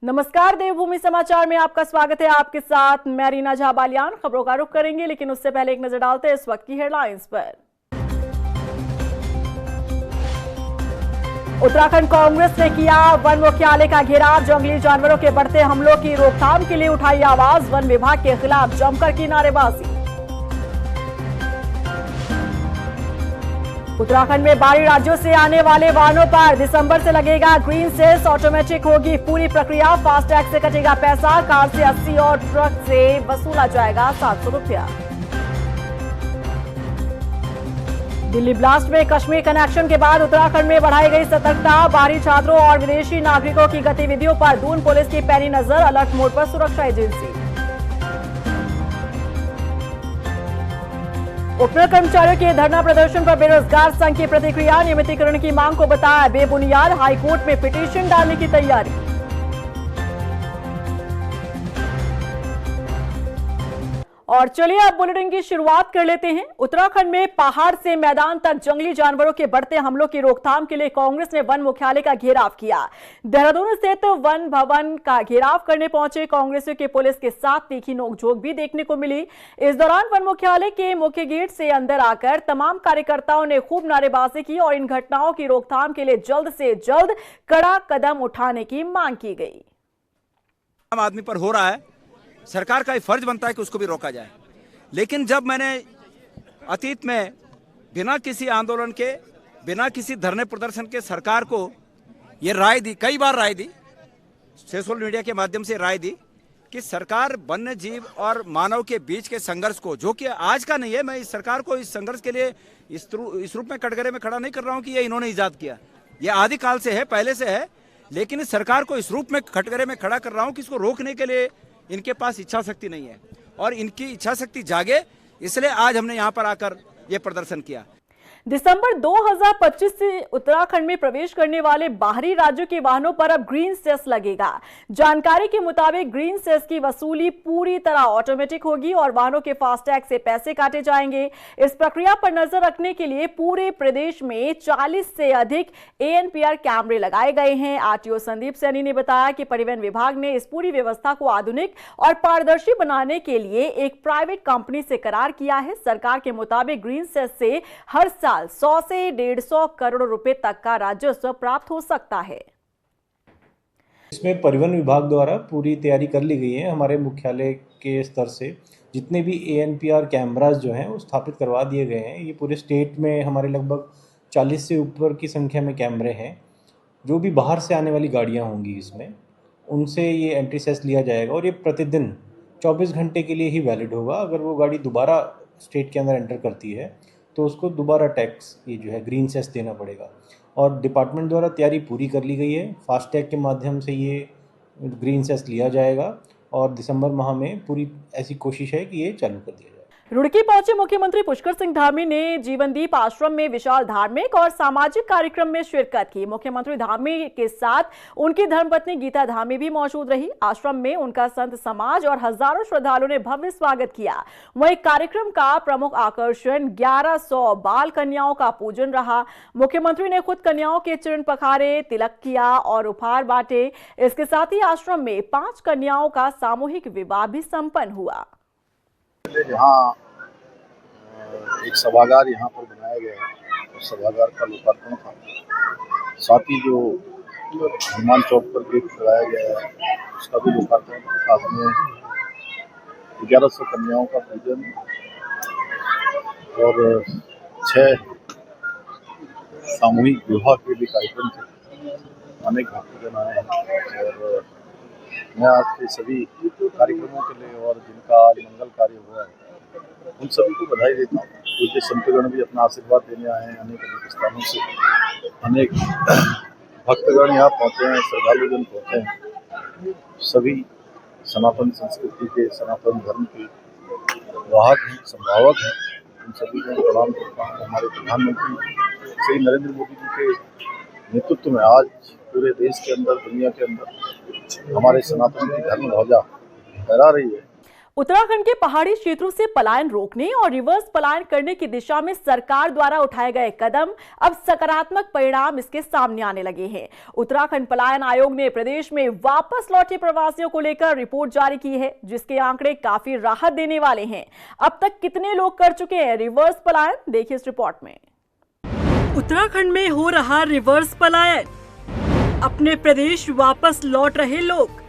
नमस्कार, देवभूमि समाचार में आपका स्वागत है। आपके साथ मैं रीना झा बालियान। खबरों का रुख करेंगे, लेकिन उससे पहले एक नजर डालते हैं इस वक्त की हेडलाइंस पर। उत्तराखंड कांग्रेस ने किया वन मुख्यालय का घेराव। जंगली जानवरों के बढ़ते हमलों की रोकथाम के लिए उठाई आवाज। वन विभाग के खिलाफ जमकर की नारेबाजी। उत्तराखंड में बाहरी राज्यों से आने वाले वाहनों पर दिसंबर से लगेगा ग्रीन सेस। ऑटोमेटिक होगी पूरी प्रक्रिया। फास्टैग से कटेगा पैसा। कार से 80 और ट्रक से वसूला जाएगा 700 रुपया। दिल्ली ब्लास्ट में कश्मीर कनेक्शन के बाद उत्तराखंड में बढ़ाई गई सतर्कता। बाहरी छात्रों और विदेशी नागरिकों की गतिविधियों पर दून पुलिस की पैनी नजर। अलर्ट मोड पर सुरक्षा एजेंसी। उपनल कर्मचारियों के धरना प्रदर्शन पर बेरोजगार संघ की प्रतिक्रिया। नियमितीकरण की मांग को बताया बेबुनियाद। हाईकोर्ट में पिटीशन डालने की तैयारी। और चलिए अब बुलेटिन की शुरुआत कर लेते हैं। उत्तराखंड में पहाड़ से मैदान तक जंगली जानवरों के बढ़ते हमलों की रोकथाम के लिए कांग्रेस ने वन मुख्यालय का घेराव किया। देहरादून स्थित वन भवन का घेराव करने पहुंचे कांग्रेसियों के पुलिस के साथ तीखी नोकझोंक भी देखने को मिली। इस दौरान वन मुख्यालय के मुख्य गेट से अंदर आकर तमाम कार्यकर्ताओं ने खूब नारेबाजी की और इन घटनाओं की रोकथाम के लिए जल्द से जल्द कड़ा कदम उठाने की मांग की गई। आम आदमी पर हो रहा है, सरकार का फर्ज बनता है कि उसको भी रोका जाए। लेकिन जब मैंने अतीत में बिना किसी आंदोलन के, बिना किसी धरने प्रदर्शन के सरकार को ये राय दी, कई बार राय दी, सोशल मीडिया के माध्यम से राय दी कि सरकार वन्य जीव और मानव के बीच के संघर्ष को, जो कि आज का नहीं है, मैं इस सरकार को इस संघर्ष के लिए इस रूप में कटघरे में खड़ा नहीं कर रहा हूं कि ये इन्होंने इजाद किया। ये आदि काल से है, पहले से है, लेकिन इस सरकार को इस रूप में कटघरे में खड़ा कर रहा हूं कि इसको रोकने के लिए इनके पास इच्छा शक्ति नहीं है और इनकी इच्छा शक्ति जागे, इसलिए आज हमने यहां पर आकर यह प्रदर्शन किया। दिसंबर 2025 से उत्तराखंड में प्रवेश करने वाले बाहरी राज्यों के वाहनों पर अब ग्रीन सेस लगेगा। जानकारी के मुताबिक ग्रीन सेस की वसूली पूरी तरह ऑटोमेटिक होगी और वाहनों के फास्टैग से पैसे काटे जाएंगे। इस प्रक्रिया पर नजर रखने के लिए पूरे प्रदेश में 40 से अधिक ANPR कैमरे लगाए गए हैं। आरटीओ संदीप सैनी ने बताया कि परिवहन विभाग ने इस पूरी व्यवस्था को आधुनिक और पारदर्शी बनाने के लिए एक प्राइवेट कंपनी से करार किया है। सरकार के मुताबिक ग्रीन सेस से हर साल 100 से 150 करोड़ रुपए तक का राजस्व प्राप्त हो सकता है। इसमें परिवहन विभाग द्वारा पूरी तैयारी कर ली गई है। हमारे मुख्यालय के स्तर से जितने भी ANPR कैमरास जो हैं वो स्थापित करवा दिए गए हैं। ये पूरे स्टेट में हमारे लगभग 40 से ऊपर की संख्या में कैमरे हैं। जो भी बाहर से आने वाली गाड़ियां होंगी इसमें, उनसे ये एंट्री सेस लिया जाएगा और ये प्रतिदिन 24 घंटे के लिए ही वैलिड होगा। अगर वो गाड़ी दोबारा स्टेट के अंदर एंटर करती है तो उसको दोबारा टैक्स, ये जो है ग्रीन सेस देना पड़ेगा। और डिपार्टमेंट द्वारा तैयारी पूरी कर ली गई है। फास्टैग के माध्यम से ये ग्रीन सेस लिया जाएगा और दिसंबर माह में पूरी ऐसी कोशिश है कि ये चालू कर दिया जाए। रुड़की पहुंचे मुख्यमंत्री पुष्कर सिंह धामी ने जीवनदीप आश्रम में विशाल धार्मिक और सामाजिक कार्यक्रम में शिरकत की। मुख्यमंत्री धामी के साथ उनकी धर्मपत्नी गीता धामी भी मौजूद रही। आश्रम में उनका संत समाज और हजारों श्रद्धालुओं ने भव्य स्वागत किया। वहीं कार्यक्रम का प्रमुख आकर्षण 1100 बाल कन्याओं का पूजन रहा। मुख्यमंत्री ने खुद कन्याओं के चरण पखारे, तिलक किया और उपहार बांटे। इसके साथ ही आश्रम में 5 कन्याओं का सामूहिक विवाह भी संपन्न हुआ। यहाँ एक सभागार यहाँ पर बनाया गया है, उस सभागार का लोकार्पण था। साथ ही जो हनुमान चौक पर गेट लगाया गया है उसका भी लोकार्पण था। साथ में 1100 कन्याओं का पूजन और 6 सामूहिक विवाह के भी कार्यक्रम थे। अनेक भक्तजन आए हैं और मैं आज के सभी कार्यक्रमों के लिए और जिनका आज मंगल कार्य हुआ है उन सभी को बधाई देता हूँ। पूज्य संतगण भी अपना आशीर्वाद देने आए हैं। अनेक अनेक स्थानों से अनेक भक्तगण यहाँ पहुँचे हैं, श्रद्धालुजन पहुँचे हैं। सभी सनातन संस्कृति के, सनातन धर्म के वाहक हैं, संभावक हैं। उन सभी को प्रणाम करता हूँ। हमारे प्रधानमंत्री श्री नरेंद्र मोदी जी के नेतृत्व में आज पूरे देश के अंदर, दुनिया के अंदर हमारे सनातन की धर्म ध्वजा फहरा रही है। उत्तराखंड के पहाड़ी क्षेत्रों से पलायन रोकने और रिवर्स पलायन करने की दिशा में सरकार द्वारा उठाए गए कदम अब सकारात्मक परिणाम इसके सामने आने लगे हैं। उत्तराखंड पलायन आयोग ने प्रदेश में वापस लौटे प्रवासियों को लेकर रिपोर्ट जारी की है, जिसके आंकड़े काफी राहत देने वाले हैं। अब तक कितने लोग कर चुके हैं रिवर्स पलायन, देखिए इस रिपोर्ट में। उत्तराखंड में हो रहा रिवर्स पलायन, अपने प्रदेश वापस लौट रहे लोग।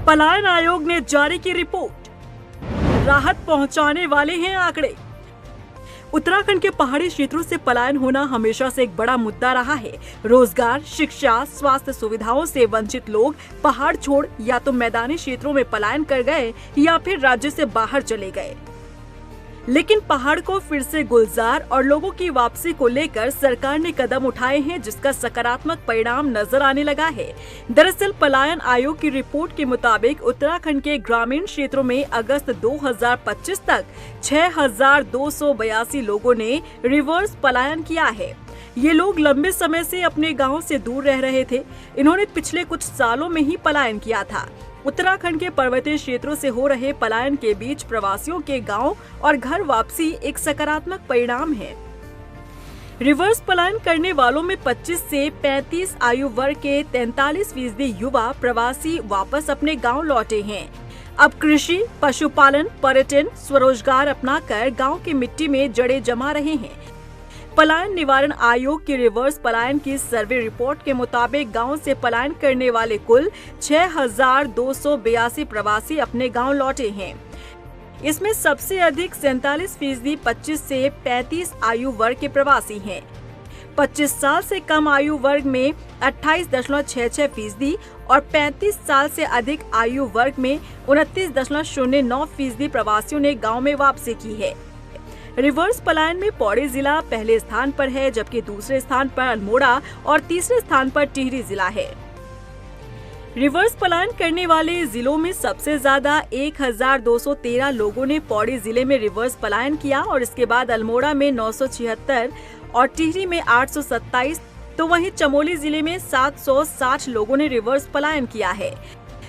पलायन आयोग ने जारी की रिपोर्ट, राहत पहुंचाने वाले हैं आंकड़े। उत्तराखंड के पहाड़ी क्षेत्रों से पलायन होना हमेशा से एक बड़ा मुद्दा रहा है। रोजगार, शिक्षा, स्वास्थ्य सुविधाओं से वंचित लोग पहाड़ छोड़ या तो मैदानी क्षेत्रों में पलायन कर गए या फिर राज्य से बाहर चले गए। लेकिन पहाड़ को फिर से गुलजार और लोगों की वापसी को लेकर सरकार ने कदम उठाए हैं, जिसका सकारात्मक परिणाम नजर आने लगा है। दरअसल पलायन आयोग की रिपोर्ट के मुताबिक उत्तराखंड के ग्रामीण क्षेत्रों में अगस्त 2025 तक 6,282 लोगों ने रिवर्स पलायन किया है। ये लोग लंबे समय से अपने गांव से दूर रह रहे थे। इन्होंने पिछले कुछ सालों में ही पलायन किया था। उत्तराखंड के पर्वतीय क्षेत्रों से हो रहे पलायन के बीच प्रवासियों के गांव और घर वापसी एक सकारात्मक परिणाम है। रिवर्स पलायन करने वालों में 25 से 35 आयु वर्ग के 43% युवा प्रवासी वापस अपने गांव लौटे हैं। अब कृषि, पशुपालन, पर्यटन, स्वरोजगार अपनाकर गांव की मिट्टी में जड़ें जमा रहे हैं। पलायन निवारण आयोग की रिवर्स पलायन की सर्वे रिपोर्ट के मुताबिक गांव से पलायन करने वाले कुल 6,282 प्रवासी अपने गांव लौटे हैं। इसमें सबसे अधिक 47% 25 से 35 आयु वर्ग के प्रवासी हैं। 25 साल से कम आयु वर्ग में 28.66% और 35 साल से अधिक आयु वर्ग में 29.09% प्रवासियों ने गांव में वापसी की है। रिवर्स पलायन में पौड़ी जिला पहले स्थान पर है, जबकि दूसरे स्थान पर अल्मोड़ा और तीसरे स्थान पर टिहरी जिला है। रिवर्स पलायन करने वाले जिलों में सबसे ज्यादा 1,213 लोगों ने पौड़ी जिले में रिवर्स पलायन किया और इसके बाद अल्मोड़ा में 976 और टिहरी में 827, तो वहीं चमोली जिले में 760 लोगों ने रिवर्स पलायन किया है।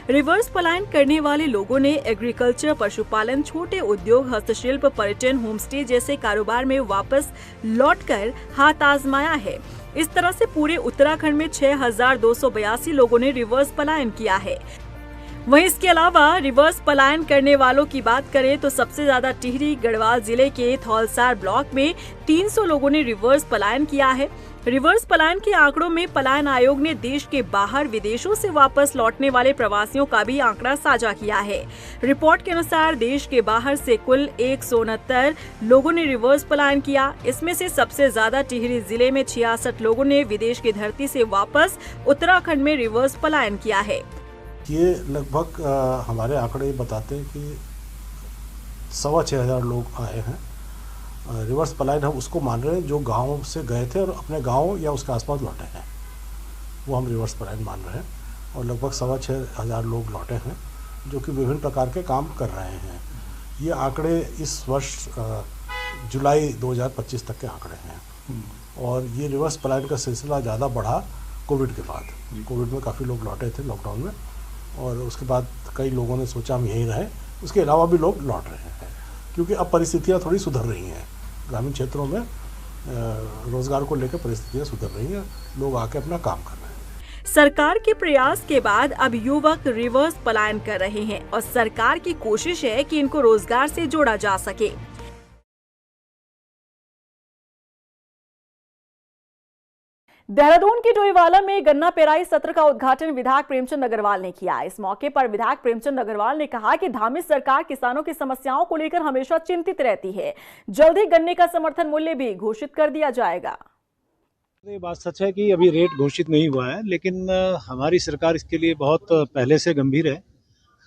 रिवर्स पलायन करने वाले लोगों ने एग्रीकल्चर, पशुपालन, छोटे उद्योग, हस्तशिल्प, पर्यटन, होमस्टे जैसे कारोबार में वापस लौटकर हाथ आजमाया है। इस तरह से पूरे उत्तराखंड में 6,282 लोगों ने रिवर्स पलायन किया है। वहीं इसके अलावा रिवर्स पलायन करने वालों की बात करें तो सबसे ज्यादा टिहरी गढ़वाल जिले के थौलसार ब्लॉक में 300 लोगों ने रिवर्स पलायन किया है। रिवर्स पलायन के आंकड़ों में पलायन आयोग ने देश के बाहर विदेशों से वापस लौटने वाले प्रवासियों का भी आंकड़ा साझा किया है। रिपोर्ट के अनुसार देश के बाहर से कुल 169 लोगों ने रिवर्स पलायन किया। इसमें से सबसे ज्यादा टिहरी जिले में 66 लोगों ने विदेश की धरती से वापस उत्तराखंड में रिवर्स पलायन किया है। ये लगभग हमारे आंकड़े बताते हैं कि 6,500 लोग आए हैं। रिवर्स पलायन हम उसको मान रहे हैं जो गांव से गए थे और अपने गांव या उसके आसपास लौटे हैं, वो हम रिवर्स पलायन मान रहे हैं। और लगभग 6,500 लोग लौटे हैं जो कि विभिन्न प्रकार के काम कर रहे हैं। ये आंकड़े इस वर्ष जुलाई 2025 तक के आंकड़े हैं। और ये रिवर्स पलायन का सिलसिला ज़्यादा बढ़ा कोविड के बाद। कोविड में काफ़ी लोग लौटे थे लॉकडाउन में, और उसके बाद कई लोगों ने सोचा हम यहीं रहें। उसके अलावा भी लोग लौट रहे हैं क्योंकि अब परिस्थितियाँ थोड़ी सुधर रही हैं। ग्रामीण क्षेत्रों में रोजगार को लेकर परिस्थितियाँ सुधर रही हैं, लोग आके अपना काम कर रहे हैं। सरकार के प्रयास के बाद अब युवक रिवर्स पलायन कर रहे हैं और सरकार की कोशिश है कि इनको रोजगार से जोड़ा जा सके। देहरादून के डोईवाला में गन्ना पेराई सत्र का उद्घाटन विधायक प्रेमचंद अग्रवाल ने किया। इस मौके पर विधायक प्रेमचंद अग्रवाल ने कहा कि धामी सरकार किसानों की समस्याओं को लेकर हमेशा चिंतित रहती है। जल्द ही गन्ने का समर्थन मूल्य भी घोषित कर दिया जाएगा। ये बात सच है कि अभी रेट घोषित नहीं हुआ है, लेकिन हमारी सरकार इसके लिए बहुत पहले से गंभीर है।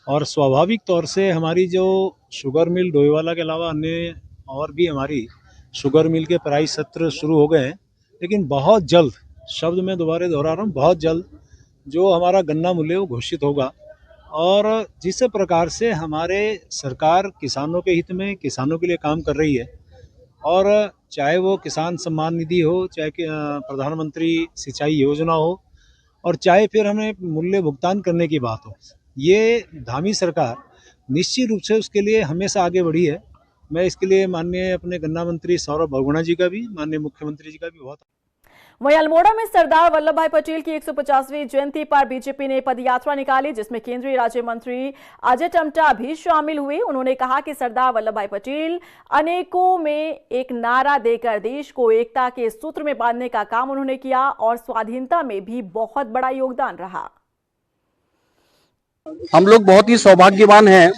और स्वाभाविक तौर से हमारी जो शुगर मिल डोईवाला के अलावा अन्य और भी हमारी शुगर मिल के पेराई सत्र शुरू हो गए हैं, लेकिन बहुत जल्द, शब्द में दोबारा दोहरा रहा हूँ, बहुत जल्द जो हमारा गन्ना मूल्य वो घोषित होगा। और जिस प्रकार से हमारे सरकार किसानों के हित में, किसानों के लिए काम कर रही है, और चाहे वो किसान सम्मान निधि हो, चाहे प्रधानमंत्री सिंचाई योजना हो, और चाहे फिर हमें मूल्य भुगतान करने की बात हो, ये धामी सरकार निश्चित रूप से उसके लिए हमेशा आगे बढ़ी है। मैं इसके लिए माननीय अपने गन्ना मंत्री सौरभ बहुगुणा जी का भी, माननीय मुख्यमंत्री जी का भी बहुत। वहीं अल्मोड़ा में सरदार वल्लभ भाई पटेल की 150वीं जयंती पर बीजेपी ने पदयात्रा निकाली, जिसमें केंद्रीय राज्य मंत्री अजय टम्टा भी शामिल हुए। उन्होंने कहा कि सरदार वल्लभ भाई पटेल अनेकों में एक नारा देकर देश को एकता के सूत्र में बांधने का काम उन्होंने किया और स्वाधीनता में भी बहुत बड़ा योगदान रहा। हम लोग बहुत ही सौभाग्यवान हैं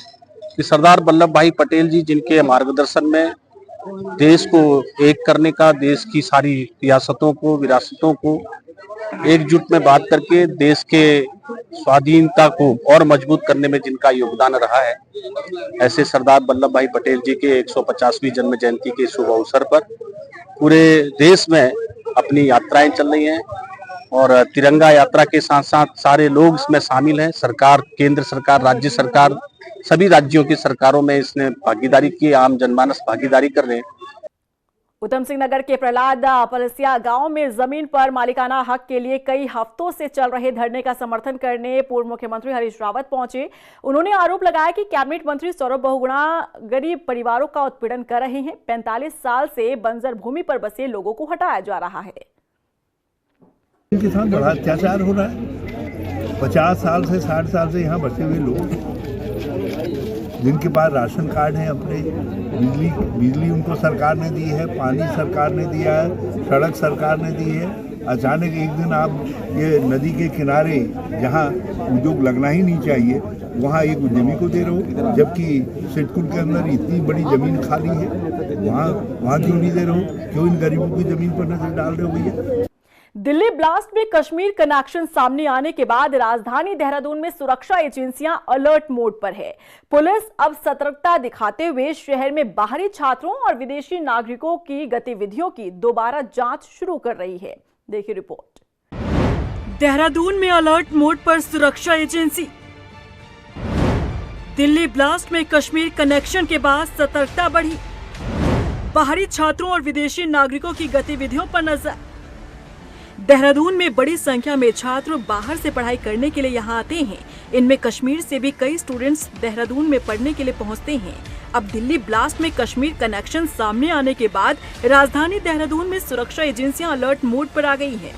कि सरदार वल्लभ भाई पटेल जी, जिनके मार्गदर्शन में देश को एक करने का, देश की सारी रियासतों को, विरासतों को एकजुट में बात करके देश के स्वाधीनता को और मजबूत करने में जिनका योगदान रहा है, ऐसे सरदार वल्लभ भाई पटेल जी के 150वीं जन्म जयंती के शुभ अवसर पर पूरे देश में अपनी यात्राएं चल रही हैं और तिरंगा यात्रा के साथ साथ सारे लोग इसमें शामिल हैं। सरकार, केंद्र सरकार, राज्य सरकार, सभी राज्यों की सरकारों में इसने भागीदारी की, आम जनमानस भागीदारी कर रहे हैं। उधम सिंह नगर के प्रहलाद पलसिया गांव में जमीन पर मालिकाना हक के लिए कई हफ्तों से चल रहे धरने का समर्थन करने पूर्व मुख्यमंत्री हरीश रावत पहुंचे। उन्होंने आरोप लगाया कि कैबिनेट मंत्री सौरभ बहुगुणा गरीब परिवारों का उत्पीड़न कर रहे हैं। 45 साल से बंजर भूमि पर बसे लोगों को हटाया जा रहा है। इनके साथ बड़ा अत्याचार हो रहा है। 50 साल से 60 साल से यहाँ बसे हुए लोग, जिनके पास राशन कार्ड है, अपने बिजली उनको सरकार ने दी है, पानी सरकार ने दिया है, सड़क सरकार ने दी है। अचानक एक दिन आप ये नदी के किनारे जहाँ उद्योग लगना ही नहीं चाहिए, वहाँ एक उद्यमी को दे रहे हो, जबकि सिडकुल के अंदर इतनी बड़ी जमीन खाली है, वहाँ क्यों नहीं दे रहे हो? क्यों इन गरीबों की जमीन पर नजर डाल रहे हो भैया? दिल्ली ब्लास्ट में कश्मीर कनेक्शन सामने आने के बाद राजधानी देहरादून में सुरक्षा एजेंसियां अलर्ट मोड पर है। पुलिस अब सतर्कता दिखाते हुए शहर में बाहरी छात्रों और विदेशी नागरिकों की गतिविधियों की दोबारा जांच शुरू कर रही है। देखिए रिपोर्ट। देहरादून में अलर्ट मोड पर सुरक्षा एजेंसी। दिल्ली ब्लास्ट में कश्मीर कनेक्शन के बाद सतर्कता बढ़ी, बाहरी छात्रों और विदेशी नागरिकों की गतिविधियों पर नजर। देहरादून में बड़ी संख्या में छात्र बाहर से पढ़ाई करने के लिए यहाँ आते हैं। इनमें कश्मीर से भी कई स्टूडेंट्स देहरादून में पढ़ने के लिए पहुँचते हैं। अब दिल्ली ब्लास्ट में कश्मीर कनेक्शन सामने आने के बाद राजधानी देहरादून में सुरक्षा एजेंसियां अलर्ट मोड पर आ गई हैं।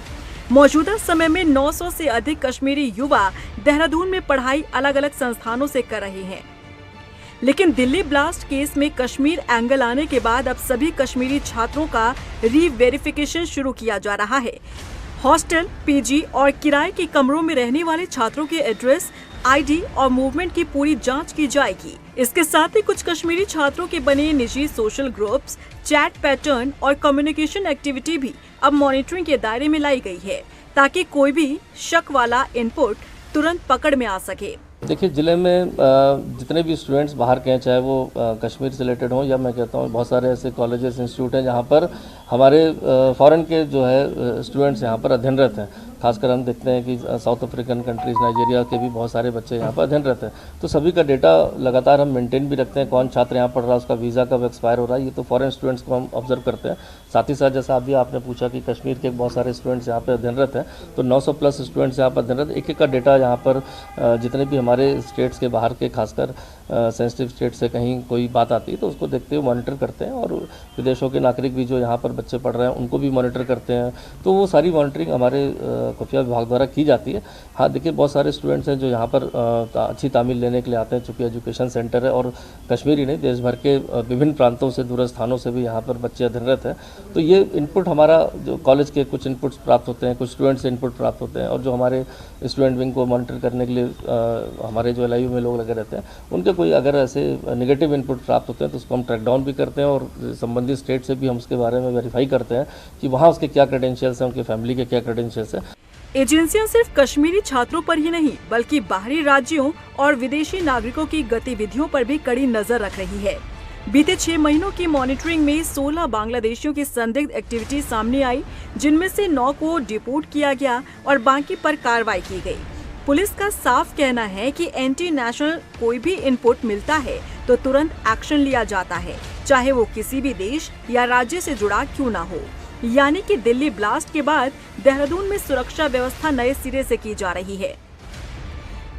मौजूदा समय में 900 से अधिक कश्मीरी युवा देहरादून में पढ़ाई अलग अलग संस्थानों से कर रहे हैं। लेकिन दिल्ली ब्लास्ट केस में कश्मीर एंगल आने के बाद अब सभी कश्मीरी छात्रों का री-वेरिफिकेशन शुरू किया जा रहा है। हॉस्टल, पीजी और किराए के कमरों में रहने वाले छात्रों के एड्रेस, आईडी और मूवमेंट की पूरी जांच की जाएगी। इसके साथ ही कुछ कश्मीरी छात्रों के बने निजी सोशल ग्रुप्स, चैट पैटर्न और कम्युनिकेशन एक्टिविटी भी अब मॉनिटरिंग के दायरे में लाई गई है, ताकि कोई भी शक वाला इनपुट तुरंत पकड़ में आ सके। देखिए, ज़िले में जितने भी स्टूडेंट्स बाहर के हैं, चाहे वो कश्मीर से रिलेटेड हों या मैं कहता हूँ बहुत सारे ऐसे कॉलेजेस, इंस्टीट्यूट हैं जहाँ पर हमारे फॉरेन के जो है स्टूडेंट्स यहाँ पर अध्ययनरत हैं। खासकर हम देखते हैं कि साउथ अफ्रीकन कंट्रीज़, नाइजीरिया के भी बहुत सारे बच्चे यहाँ पर अध्ययनरत हैं। तो सभी का डेटा लगातार हम मेंटेन भी रखते हैं, कौन छात्र यहाँ पढ़ रहा है, उसका वीज़ा कब एक्सपायर हो रहा है, ये तो फॉरेन स्टूडेंट्स को हम ऑब्जर्व करते हैं। साथ ही साथ जैसा अभी आपने पूछा कि कश्मीर के बहुत सारे स्टूडेंट्स यहाँ पर अध्ययनरत हैं, तो 900 प्लस स्टूडेंट्स यहाँ पर अध्ययनरत। एक का डेटा यहाँ पर जितने भी हमारे स्टेट्स के बाहर के, खासकर सेंसिटिव स्टेट से कहीं कोई बात आती है तो उसको देखते हुए मॉनिटर करते हैं, और विदेशों के नागरिक भी जो यहाँ पर बच्चे पढ़ रहे हैं उनको भी मॉनिटर करते हैं। तो वो सारी मॉनिटरिंग हमारे खुफिया विभाग द्वारा की जाती है। हाँ, देखिए, बहुत सारे स्टूडेंट्स हैं जो यहाँ पर अच्छी तामील लेने के लिए आते हैं, चूँकि एजुकेशन सेंटर है और कश्मीर ही नहीं, देश भर के विभिन्न प्रांतों से, दूर स्थानों से भी यहाँ पर बच्चे अध्ययनरत हैं। तो ये इनपुट हमारा जो कॉलेज के कुछ इनपुट्स प्राप्त होते हैं, कुछ स्टूडेंट्स से इनपुट प्राप्त होते हैं, और जो हमारे स्टूडेंट विंग को मॉनिटर करने के लिए हमारे जो LIU में लोग लगे रहते हैं, उनके कोई अगर ऐसे नेगेटिव इनपुट प्राप्त होते हैं तो उसको हम ट्रैक डाउन भी करते हैं, और संबंधित स्टेट से भी हम उसके बारे में वेरीफाई करते हैं कि वहाँ उसके क्या क्रेडेंशियल्स हैं, उनकी फैमिली के क्या क्रेडेंशियल्स हैं। एजेंसियां सिर्फ कश्मीरी छात्रों पर ही नहीं, बल्कि बाहरी राज्यों और विदेशी नागरिकों की गतिविधियों पर भी कड़ी नजर रख रही है। बीते 6 महीनों की मॉनिटरिंग में 16 बांग्लादेशियों की संदिग्ध एक्टिविटी सामने आई, जिनमें से 9 को डिपोर्ट किया गया और बाकी पर कार्रवाई की गई। पुलिस का साफ कहना है कि एंटी नेशनल कोई भी इनपुट मिलता है तो तुरंत एक्शन लिया जाता है, चाहे वो किसी भी देश या राज्य से जुड़ा क्यों ना हो। यानी कि दिल्ली ब्लास्ट के बाद देहरादून में सुरक्षा व्यवस्था नए सिरे से की जा रही है।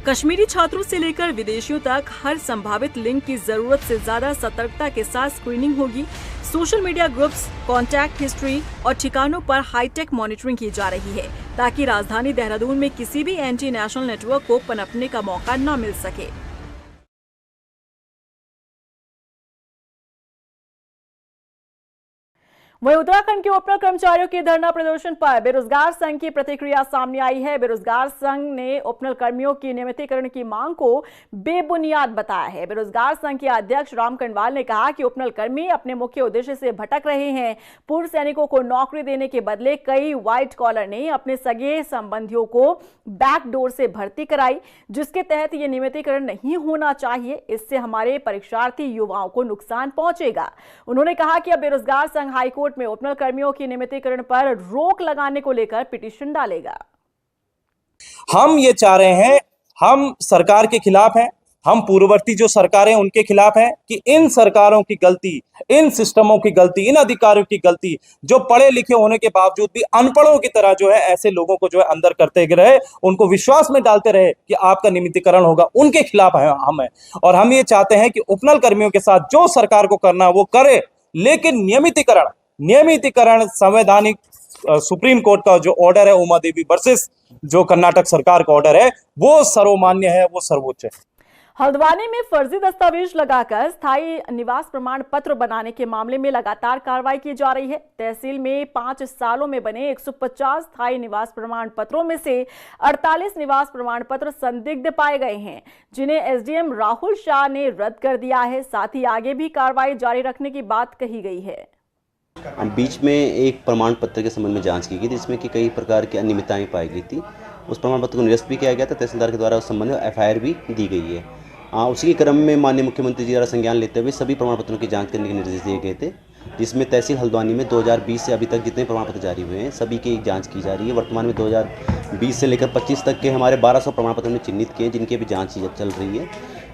कश्मीरी छात्रों से लेकर विदेशियों तक हर संभावित लिंक की जरूरत से ज्यादा सतर्कता के साथ स्क्रीनिंग होगी। Social media groups, contact history और ठिकानों पर हाईटेक मॉनिटरिंग की जा रही है ताकि राजधानी देहरादून में किसी भी एंटी नेशनल नेटवर्क को पनपने का मौका न मिल सके। वहीं उत्तराखंड के ओपनर कर्मचारियों के धरना प्रदर्शन पर बेरोजगार संघ की प्रतिक्रिया सामने आई है। बेरोजगार संघ ने ओपनर कर्मियों की नियमितीकरण की मांग को बेबुनियाद बताया है। बेरोजगार संघ के अध्यक्ष राम कंडवाल ने कहा कि ओपनर कर्मी अपने मुख्य उद्देश्य से भटक रहे हैं। पूर्व सैनिकों को नौकरी देने के बदले कई व्हाइट कॉलर ने अपने सगे संबंधियों को बैकडोर से भर्ती कराई, जिसके तहत ये नियमितीकरण नहीं होना चाहिए। इससे हमारे परीक्षार्थी युवाओं को नुकसान पहुंचेगा। उन्होंने कहा कि अब बेरोजगार संघ हाईकोर्ट में ओपनर कर्मियों की नियमितीकरण पर रोक लगाने को लेकर पिटीशन डालेगा। हम ये चाह रहे हैं, हम सरकार के खिलाफ हैं, हम पूर्ववर्ती जो सरकारें उनके खिलाफ हैं कि इन सरकारों की गलती, इन सिस्टमों की गलती, इन अधिकारियों की गलती, जो पढ़े लिखे होने के बावजूद भी अनपढ़ों की तरह जो है ऐसे लोगों को जो है अंदर करते रहे, उनको विश्वास में डालते रहे कि आपका नियमितीकरण होगा, उनके खिलाफ हम हैं। और हम ये चाहते हैं कि उपनल कर्मियों के साथ जो सरकार को करना वो करे, लेकिन नियमितीकरण संवैधानिक सुप्रीम कोर्ट का जो ऑर्डर है उमा देवी वर्सेस जो कर्नाटक सरकार का ऑर्डर है वो सर्वमान्य है, वो सर्वोच्च है। हल्द्वानी में फर्जी दस्तावेज लगाकर स्थायी निवास प्रमाण पत्र बनाने के मामले में लगातार कार्रवाई की जा रही है। तहसील में 5 सालों में बने 150 स्थायी निवास प्रमाण पत्रों में से 48 निवास प्रमाण पत्र संदिग्ध पाए गए हैं, जिन्हें एसडीएम राहुल शाह ने रद्द कर दिया है। साथ ही आगे भी कार्रवाई जारी रखने की बात कही गई है। बीच में एक प्रमाण पत्र के संबंध में जांच की गई थी, जिसमें कि कई प्रकार की अनियमितताएं पाई गई थी। उस प्रमाण पत्र को निरस्त भी किया गया था, तहसीलदार के द्वारा उस संबंध में एफआईआर भी दी गई है। उसी के क्रम में माननीय मुख्यमंत्री जी द्वारा संज्ञान लेते हुए सभी प्रमाण पत्रों की जांच करने के निर्देश दिए गए थे, जिसमें तहसील हल्द्वानी में 2020 से अभी तक जितने प्रमाण पत्र जारी हुए हैं सभी की जांच की जा रही है। वर्तमान में 2020 से लेकर 25 तक के हमारे 1200 प्रमाण पत्र हमने चिन्हित किए हैं, जिनकी अभी जाँच चल रही है।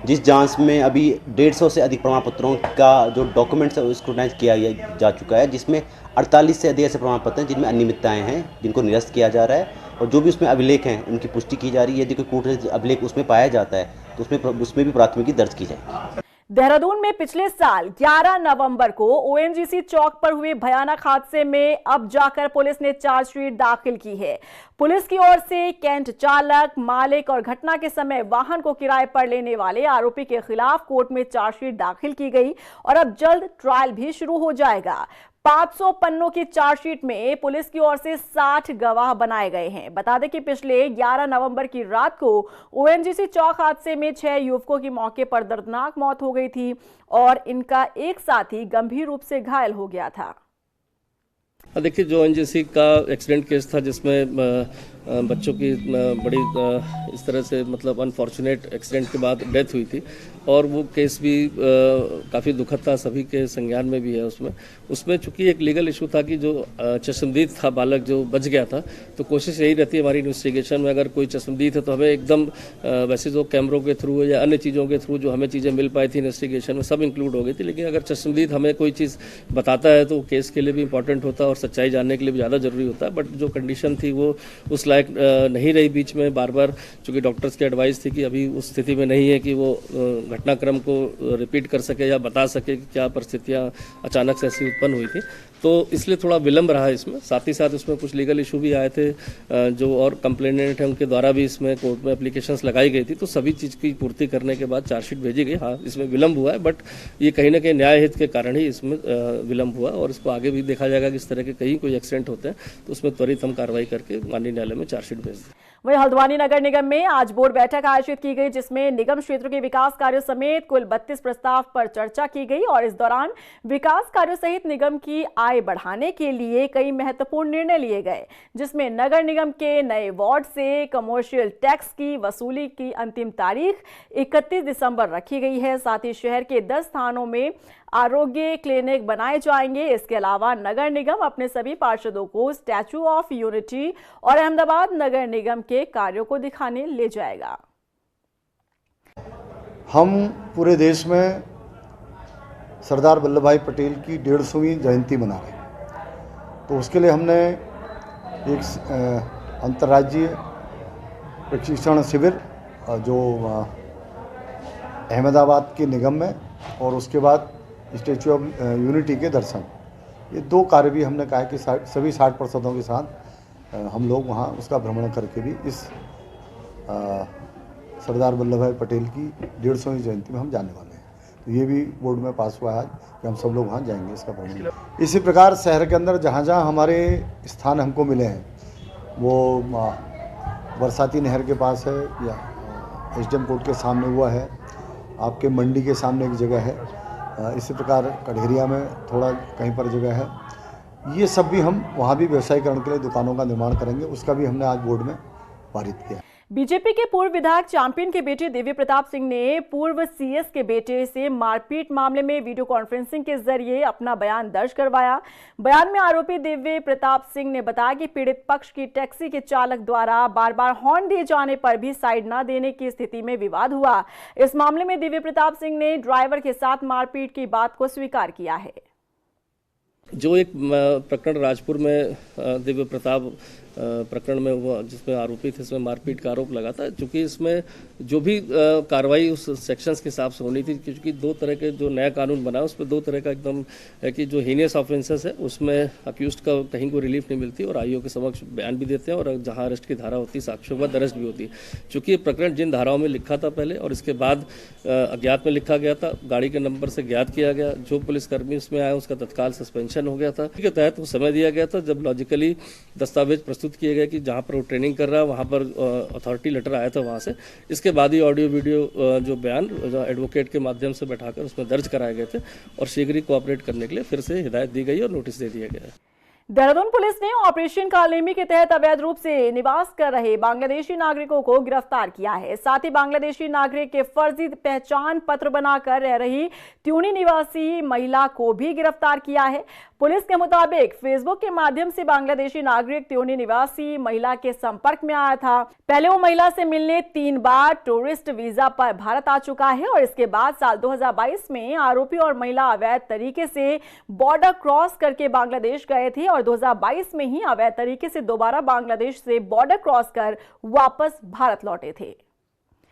जिस जांच में अभी 150 से अधिक प्रमाण पत्रों का जो डॉक्यूमेंट्स है स्क्रूटनाइज किया जा चुका है, जिसमें 48 से अधिक ऐसे प्रमाण पत्र हैं जिनमें अनियमितताएं हैं, जिनको निरस्त किया जा रहा है। और जो भी उसमें अभिलेख हैं उनकी पुष्टि की जा रही है। यदि कोई कोर्ट अभिलेख उसमें पाया जाता है तो उसमें भी प्राथमिकी दर्ज की जाएगी। देहरादून में पिछले साल 11 नवंबर को ओएनजीसी चौक पर हुए भयानक हादसे में अब जाकर पुलिस ने चार्जशीट दाखिल की है। पुलिस की ओर से कैंट चालक, मालिक और घटना के समय वाहन को किराए पर लेने वाले आरोपी के खिलाफ कोर्ट में चार्जशीट दाखिल की गई और अब जल्द ट्रायल भी शुरू हो जाएगा। 500 पन्नों की चार्जशीट में पुलिस की ओर से 60 गवाह बनाए गए हैं। बता दें कि पिछले 11 नवंबर की रात को ओएनजीसी चौक हादसे में 6 युवकों की मौके पर दर्दनाक मौत हो गई थी और इनका एक साथी गंभीर रूप से घायल हो गया था। देखिए, जो ओएनजीसी का एक्सीडेंट केस था जिसमें बच्चों की बड़ी इस तरह से मतलब अनफॉर्चुनेट एक्सीडेंट के बाद डेथ हुई थी और वो केस भी काफ़ी दुखद था, सभी के संज्ञान में भी है। उसमें चूंकि एक लीगल इशू था कि जो चश्मदीद था बालक जो बच गया था, तो कोशिश यही रहती है हमारी इन्वेस्टिगेशन में, अगर कोई चश्मदीद है तो हमें एकदम वैसे जो कैमरों के थ्रू या अन्य चीज़ों के थ्रू जो हमें चीज़ें मिल पाई थी इन्वेस्टिगेशन में सब इंक्लूड हो गई थी। लेकिन अगर चश्मदीद हमें कोई चीज़ बताता है तो केस के लिए भी इंपॉर्टेंट होता है और सच्चाई जानने के लिए भी ज़्यादा ज़रूरी होता है। बट जो कंडीशन थी वो उस लायक नहीं रही। बीच में बार बार चूँकि डॉक्टर्स की एडवाइस थी कि अभी उस स्थिति में नहीं है कि वो घटनाक्रम को रिपीट कर सके या बता सके कि क्या परिस्थितियाँ अचानक से ऐसी उत्पन्न हुई थी, तो इसलिए थोड़ा विलंब रहा इसमें। साथ ही साथ इसमें कुछ लीगल इशू भी आए थे, जो और कंप्लेनेंट हैं उनके द्वारा भी इसमें कोर्ट में एप्लीकेशंस लगाई गई थी, तो सभी चीज़ की पूर्ति करने के बाद चार्जशीट भेजी गई। हाँ, इसमें विलंब हुआ है, बट ये कहीं ना कहीं न्याय हित के कारण ही इसमें विलंब हुआ और इसको आगे भी देखा जाएगा कि इस तरह के कहीं कोई एक्सीडेंट होते हैं तो उसमें त्वरित हम कार्रवाई करके माननीय न्यायालय में चार्जशीट भेज दें। वहीं हल्द्वानी नगर निगम में आज बोर्ड बैठक आयोजित की गई, जिसमें निगम क्षेत्र के विकास कार्यों समेत कुल 32 प्रस्ताव पर चर्चा की गई और इस दौरान विकास कार्यों सहित निगम की आय बढ़ाने के लिए कई महत्वपूर्ण निर्णय लिए गए, जिसमें नगर निगम के नए वार्ड से कमर्शियल टैक्स की वसूली की अंतिम तारीख 31 दिसंबर रखी गई है। साथ ही शहर के 10 स्थानों में आरोग्य क्लिनिक बनाए जाएंगे। इसके अलावा नगर निगम अपने सभी पार्षदों को स्टैचू ऑफ यूनिटी और अहमदाबाद नगर निगम के कार्यों को दिखाने ले जाएगा। हम पूरे देश में सरदार वल्लभ भाई पटेल की 150वीं जयंती मना रहे हैं, तो उसके लिए हमने एक अंतर्राज्यीय प्रशिक्षण शिविर जो अहमदाबाद के निगम में और उसके बाद स्टैचू ऑफ यूनिटी के दर्शन, ये 2 कार्य भी हमने कहा कि सभी 60 पार्षदों के साथ हम लोग वहाँ उसका भ्रमण करके भी इस सरदार वल्लभ भाई पटेल की 150वीं जयंती में हम जाने वाले हैं। तो ये भी बोर्ड में पास हुआ है कि हम सब लोग वहाँ जाएंगे इसका भ्रमण। इसी प्रकार शहर के अंदर जहाँ जहाँ हमारे स्थान हमको मिले हैं, वो बरसाती नहर के पास है, या एसडीएम कोर्ट के सामने हुआ है, आपके मंडी के सामने एक जगह है, इसी प्रकार कढ़ेरिया में थोड़ा कहीं पर जगह है। ये सब भी हम वहाँ भी व्यवसायीकरण के लिए दुकानों का निर्माण करेंगे, उसका भी हमने आज बोर्ड में पारित किया। बीजेपी के पूर्व विधायक चैंपियन के बेटे दिव्य प्रताप सिंह ने पूर्व सीएस के बेटे से मारपीट मामले में वीडियो कॉन्फ्रेंसिंग के जरिए अपना बयान दर्ज करवाया। बयान में आरोपी दिव्य प्रताप सिंह ने बताया कि पीड़ित पक्ष की टैक्सी के चालक द्वारा बार बार हॉर्न दिए जाने पर भी साइड न देने की स्थिति में विवाद हुआ। इस मामले में दिव्य प्रताप सिंह ने ड्राइवर के साथ मारपीट की बात को स्वीकार किया है। जो एक प्रकरण राजपुर में दिव्य प्रताप प्रकरण में हुआ, जिसमें आरोपी थे, इसमें मारपीट का आरोप लगा था, क्योंकि इसमें जो भी कार्रवाई उस सेक्शंस के हिसाब से होनी थी, क्योंकि 2 तरह के जो नया कानून बना है उसमें 2 तरह का एकदम है कि जो हीनियस ऑफेंसेस है उसमें अक्यूज्ड का कहीं को रिलीफ नहीं मिलती और आईओ के समक्ष बयान भी देते हैं, और जहां अरेस्ट की धारा होती है साक्ष्यों के बाद अरेस्ट भी होती है। चूँकि ये प्रकरण जिन धाराओं में लिखा था पहले और इसके बाद अज्ञात में लिखा गया था, गाड़ी के नंबर से ज्ञात किया गया, जो पुलिसकर्मी उसमें आया उसका तत्काल सस्पेंशन हो गया था। के तहत वो समय दिया गया था जब लॉजिकली दस्तावेज प्रस्तुत किए गए कि जहां पर वो ट्रेनिंग कर रहा है वहां पर अथॉरिटी लेटर आया था वहां से। इसके बाद ही ऑडियो वीडियो जो बयान जो एडवोकेट के माध्यम से बैठाकर उसमें दर्ज कराए गए थे और शीघ्र ही कोऑपरेट करने के लिए फिर से हिदायत दी गई और नोटिस दे दिया गया है। देहरादून पुलिस ने ऑपरेशन कालनेमी के तहत अवैध रूप से निवास कर रहे बांग्लादेशी नागरिकों को गिरफ्तार किया है। साथ ही बांग्लादेशी नागरिक के फर्जी पहचान पत्र बनाकर रह रही त्यूनी निवासी महिला को भी गिरफ्तार किया है। पुलिस के मुताबिक फेसबुक के माध्यम से बांग्लादेशी नागरिक त्यूनी निवासी महिला के संपर्क में आया था। पहले वो महिला से मिलने 3 बार टूरिस्ट वीजा पर भारत आ चुका है और इसके बाद साल 2022 में आरोपी और महिला अवैध तरीके से बॉर्डर क्रॉस करके बांग्लादेश गए थे और 2022 में ही अवैध तरीके से दोबारा बांग्लादेश से बॉर्डर क्रॉस कर वापस भारत लौटे थे।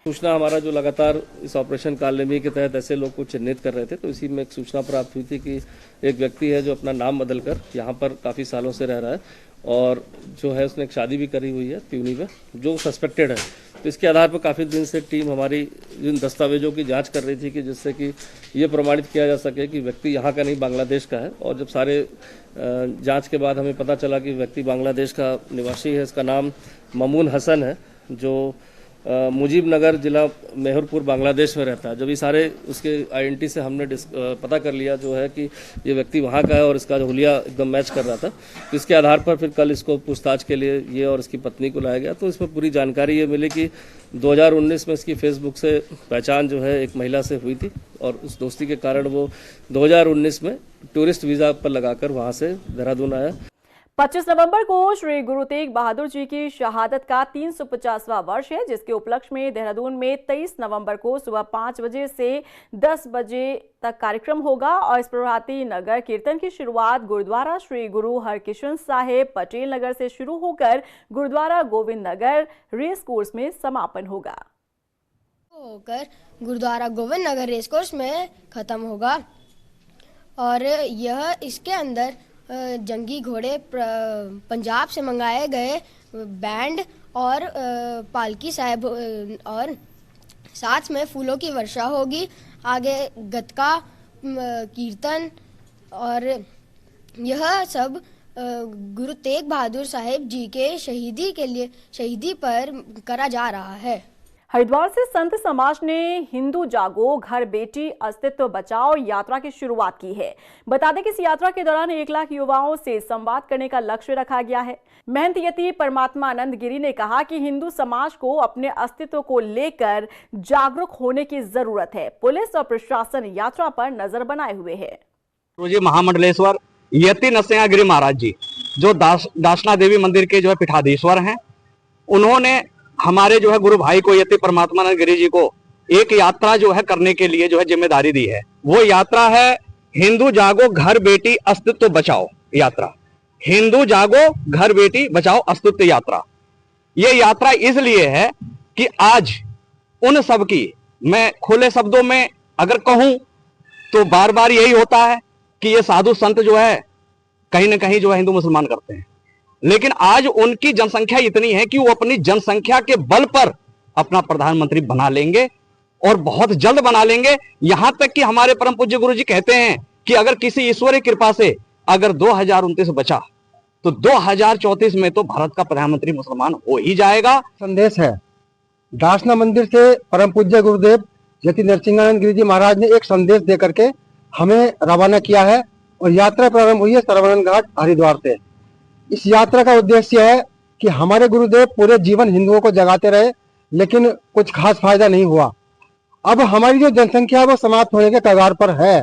सूचना हमारा जो लगातार इस ऑपरेशन कालनेमी के तहत ऐसे लोग को चिन्हित कर रहे थे, तो इसी में एक सूचना प्राप्त हुई थी कि एक व्यक्ति है जो अपना नाम बदलकर यहाँ पर काफ़ी सालों से रह रहा है और जो है उसने एक शादी भी करी हुई है त्यूनी में, जो सस्पेक्टेड है। तो इसके आधार पर काफ़ी दिन से टीम हमारी जिन दस्तावेजों की जांच कर रही थी कि जिससे कि ये प्रमाणित किया जा सके कि व्यक्ति यहाँ का नहीं बांग्लादेश का है। और जब सारे जांच के बाद हमें पता चला कि व्यक्ति बांग्लादेश का निवासी है। इसका नाम ममून हसन है, जो मुजीब नगर जिला मेहरपुर बांग्लादेश में रहता है। जब ये सारे उसके आइडेंटिटी से हमने पता कर लिया जो है कि ये व्यक्ति वहाँ का है और इसका हुलिया एकदम मैच कर रहा था, तो इसके आधार पर फिर कल इसको पूछताछ के लिए ये और इसकी पत्नी को लाया गया। तो इसमें पूरी जानकारी ये मिली कि 2019 में इसकी फेसबुक से पहचान जो है एक महिला से हुई थी और उस दोस्ती के कारण वो 2019 में टूरिस्ट वीज़ा पर लगाकर वहाँ से देहरादून आया। 25 नवंबर को श्री गुरु तेग बहादुर जी की शहादत का 350वां वर्ष है, जिसके उपलक्ष्य में देहरादून में 23 नवंबर को सुबह 5 बजे से 10 बजे तक कार्यक्रम होगा और इस प्रभाती नगर कीर्तन की शुरुआत गुरुद्वारा श्री गुरु हरकिशन साहिब पटेल नगर से शुरू होकर गुरुद्वारा गोविंद नगर रेस कोर्स में समापन होगा। गुरुद्वारा गोविंद नगर रेस कोर्स में खत्म होगा और यह इसके अंदर जंगी घोड़े पंजाब से मंगाए गए बैंड और पालकी साहब और साथ में फूलों की वर्षा होगी। आगे गतका कीर्तन और यह सब गुरु तेग बहादुर साहिब जी के शहीदी पर करा जा रहा है। हरिद्वार से संत समाज ने हिंदू जागो घर बेटी अस्तित्व बचाओ यात्रा की शुरुआत की है। बता दें कि इस यात्रा के दौरान 1 लाख युवाओं से संवाद करने का लक्ष्य रखा गया है। महंत यति परमात्मानंद गिरी ने कहा कि हिंदू समाज को अपने अस्तित्व को लेकर जागरूक होने की जरूरत है। पुलिस और प्रशासन यात्रा पर नजर बनाए हुए है। महामंडलेश्वर यति नरसिंह गिरी महाराज जी जो दासना देवी मंदिर के जो है पीठाधीश्वर हैं, उन्होंने हमारे जो है गुरु भाई को यति परमात्मानंद गिरी जी को एक यात्रा जो है करने के लिए जो है जिम्मेदारी दी है। वो यात्रा है हिंदू जागो घर बेटी अस्तित्व बचाओ यात्रा। हिंदू जागो घर बेटी बचाओ अस्तित्व यात्रा। ये यात्रा इसलिए है कि आज उन सब की मैं खुले शब्दों में अगर कहूं तो बार बार यही होता है कि ये साधु संत जो है कहीं ना कहीं जो है हिंदू मुसलमान करते हैं, लेकिन आज उनकी जनसंख्या इतनी है कि वो अपनी जनसंख्या के बल पर अपना प्रधानमंत्री बना लेंगे और बहुत जल्द बना लेंगे। यहां तक कि हमारे परम पूज्य गुरु जी कहते हैं कि अगर किसी ईश्वरीय कृपा से अगर 2029 बचा तो 2034 में तो भारत का प्रधानमंत्री मुसलमान हो ही जाएगा। संदेश है दासना मंदिर से परम पूज्य गुरुदेव यति नरसिंहानंद गिरी जी महाराज ने एक संदेश दे करके हमें रवाना किया है और यात्रा प्रारंभ हुई है सरवणन घाट हरिद्वार से। इस यात्रा का उद्देश्य है कि हमारे गुरुदेव पूरे जीवन हिंदुओं को जगाते रहे, लेकिन कुछ खास फायदा नहीं हुआ। अब हमारी जो जनसंख्या है वो समाप्त होने के कगार पर है।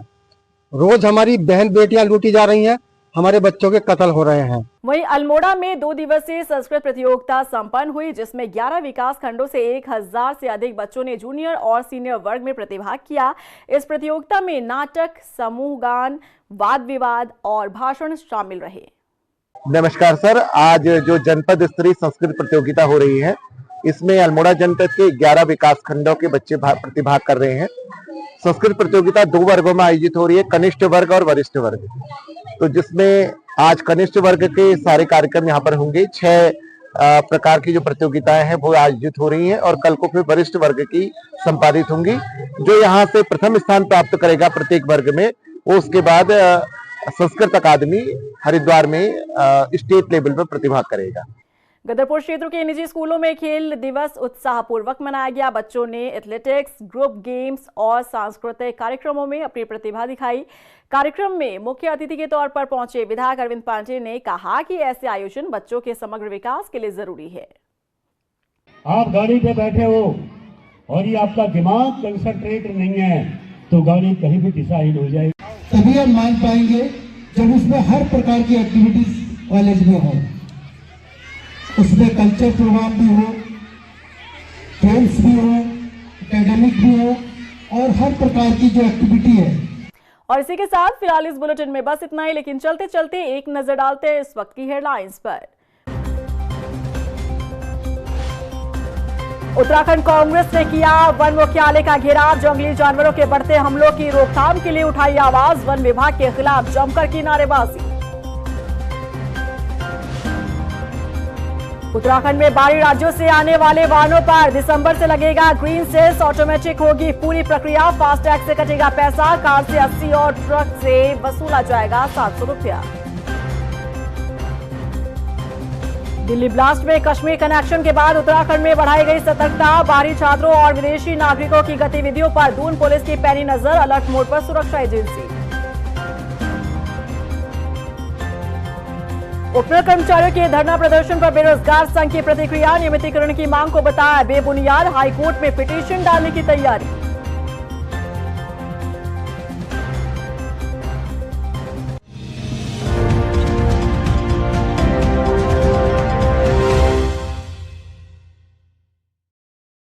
रोज हमारी बहन बेटियां लूटी जा रही हैं, हमारे बच्चों के कत्ल हो रहे हैं। वहीं अल्मोड़ा में 2 दिवसीय संस्कृत प्रतियोगिता संपन्न हुई, जिसमें 11 विकास खंडों से 1000 से अधिक बच्चों ने जूनियर और सीनियर वर्ग में प्रतिभाग किया। इस प्रतियोगिता में नाटक, समूह गान, वाद विवाद और भाषण शामिल रहे। नमस्कार सर, आज जो जनपद स्तरीय संस्कृत प्रतियोगिता हो रही है, इसमें अल्मोड़ा जनपद के 11 विकास खंडों के बच्चे प्रतिभाग कर रहे हैं। संस्कृत प्रतियोगिता 2 वर्गों में आयोजित हो रही है, कनिष्ठ वर्ग और वरिष्ठ वर्ग। तो जिसमें आज कनिष्ठ वर्ग के सारे कार्यक्रम यहाँ पर होंगे। 6 प्रकार की जो प्रतियोगिताएं हैं वो आयोजित हो रही हैं और कल को फिर वरिष्ठ वर्ग की संपादित होंगी। जो यहाँ से प्रथम स्थान प्राप्त करेगा प्रत्येक वर्ग में, वो उसके बाद संस्कृत अकादमी हरिद्वार में स्टेट लेवल पर प्रतिभाग करेगा। गदरपुर क्षेत्र के निजी स्कूलों में खेल दिवस उत्साहपूर्वक मनाया गया। बच्चों ने एथलेटिक्स, ग्रुप गेम्स और सांस्कृतिक कार्यक्रमों में अपनी प्रतिभा दिखाई। कार्यक्रम में मुख्य अतिथि के तौर पर पहुंचे विधायक अरविंद पांडे ने कहा कि ऐसे आयोजन बच्चों के समग्र विकास के लिए जरूरी है। आप गाड़ी पे बैठे हो और ये आपका दिमाग कंसंट्रेट नहीं है तो गाड़ी कहीं भी दिशाहीन हो जाएगी। तभी हम मान पाएंगे जब उसमें हर प्रकार की एक्टिविटीज कॉलेज में हो, उसमें कल्चर प्रोग्राम भी हो, गेम्स भी हो, एकेडमिक भी हो और हर प्रकार की जो एक्टिविटी है। और इसी के साथ फिलहाल इस बुलेटिन में बस इतना ही, लेकिन चलते चलते एक नजर डालते हैं इस वक्त की हेडलाइंस पर। उत्तराखंड कांग्रेस ने किया वन मुख्यालय का घेराव, जंगली जानवरों के बढ़ते हमलों की रोकथाम के लिए उठाई आवाज, वन विभाग के खिलाफ जमकर की नारेबाजी। उत्तराखंड में बाहरी राज्यों से आने वाले वाहनों पर दिसंबर से लगेगा ग्रीन सेस, ऑटोमेटिक होगी पूरी प्रक्रिया, फास्टैग से कटेगा पैसा, कार से 80 और ट्रक से वसूला जाएगा 700 रुपया। दिल्ली ब्लास्ट में कश्मीर कनेक्शन के बाद उत्तराखंड में बढ़ाई गई सतर्कता, बाहरी छात्रों और विदेशी नागरिकों की गतिविधियों पर दून पुलिस की पैनी नजर, अलर्ट मोड पर सुरक्षा एजेंसी। उपनल कर्मचारियों के धरना प्रदर्शन पर बेरोजगार संघ की प्रतिक्रिया, नियमितीकरण की मांग को बताया बेबुनियाद, हाईकोर्ट में पिटीशन डालने की तैयारी।